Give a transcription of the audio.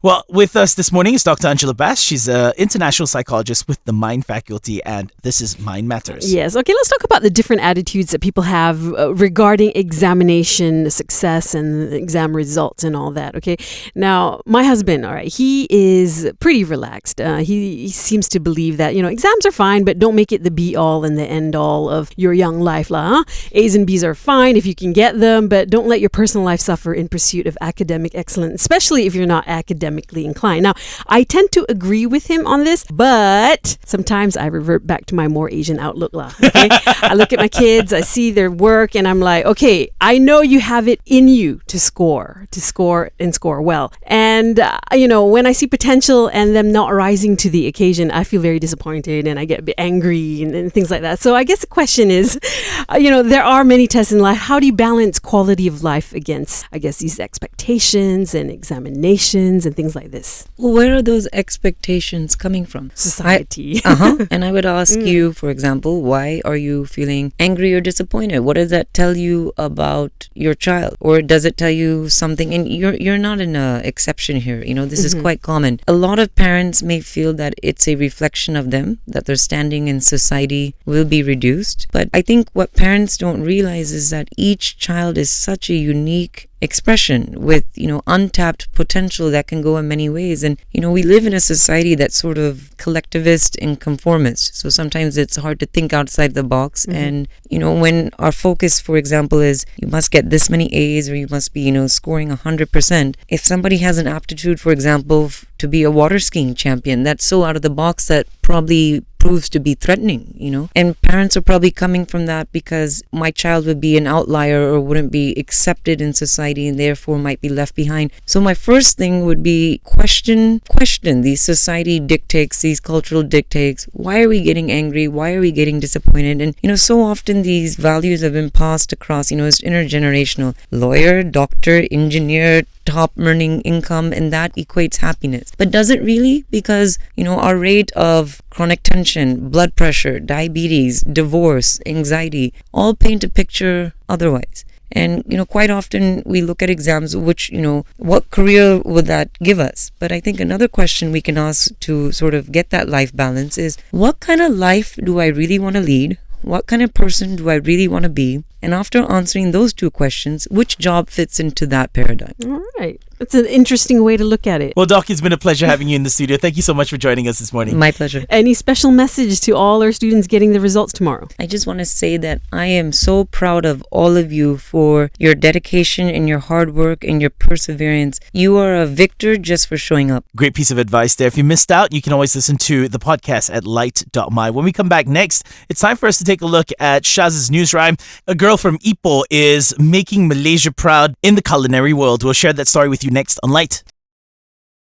Well, with us this morning is Dr. Anjhula Mya. She's an international psychologist with the Mind Faculty, and this is Mind Matters. Yes. Okay, let's talk about the different attitudes that people have regarding examination success and exam results and all that. Okay. Now, my husband, all right, he is pretty relaxed. He seems to believe that, exams are fine, but don't make it the be all and the end all of your young life. A's and B's are fine if you can get them, but don't let your personal life suffer in pursuit of academic excellence, especially if you're not academically inclined. Now, I tend to agree with him on this, but sometimes I revert back to my more Asian outlook. Okay? I look at my kids, I see their work, and I'm like, okay, I know you have it in you to score well. And, when I see potential and them not rising to the occasion, I feel very disappointed and I get a bit angry and things like that. So I guess the question is, there are many tests in life. How do you balance quality of life against, these expectations and examinations and things like this? Well, where are those expectations coming from? Society. And I would ask you, for example, why are you feeling angry or disappointed? What does that tell you about your child? Or does it tell you something? And you're not an exception here. This is quite common. A lot of parents may feel that it's a reflection of them, that their standing in society will be reduced. But I think what parents don't realize is that each child is such a unique expression with, untapped potential that can go in many ways. And, we live in a society that's sort of collectivist and conformist. So sometimes it's hard to think outside the box. And, when our focus, for example, is you must get this many A's or you must be, scoring 100%. If somebody has an aptitude, for example, to be a water skiing champion, that's so out of the box that probably proves to be threatening, and parents are probably coming from that because my child would be an outlier or wouldn't be accepted in society and therefore might be left behind. So my first thing would be question these society dictates, these cultural dictates. Why are we getting angry? Why are we getting disappointed? And so often these values have been passed across, it's intergenerational. Lawyer, doctor, engineer, top earning income, and that equates happiness. But does it really? Because, our rate of chronic tension, blood pressure, diabetes, divorce, anxiety, all paint a picture otherwise. And, quite often we look at exams, which, what career would that give us? But I think another question we can ask to sort of get that life balance is, what kind of life do I really want to lead? What kind of person do I really want to be? And after answering those two questions, which job fits into that paradigm? All right. That's an interesting way to look at it. Well, Doc, it's been a pleasure having you in the studio. Thank you so much for joining us this morning. My pleasure. Any special message to all our students getting the results tomorrow? I just want to say that I am so proud of all of you for your dedication and your hard work and your perseverance. You are a victor just for showing up. Great piece of advice there. If you missed out, you can always listen to the podcast at Lite.my. When we come back next, it's time for us to take a look at Shaz's news rhyme. A girl from Ipoh is making Malaysia proud in the culinary world. We'll share that story with you next on Lite.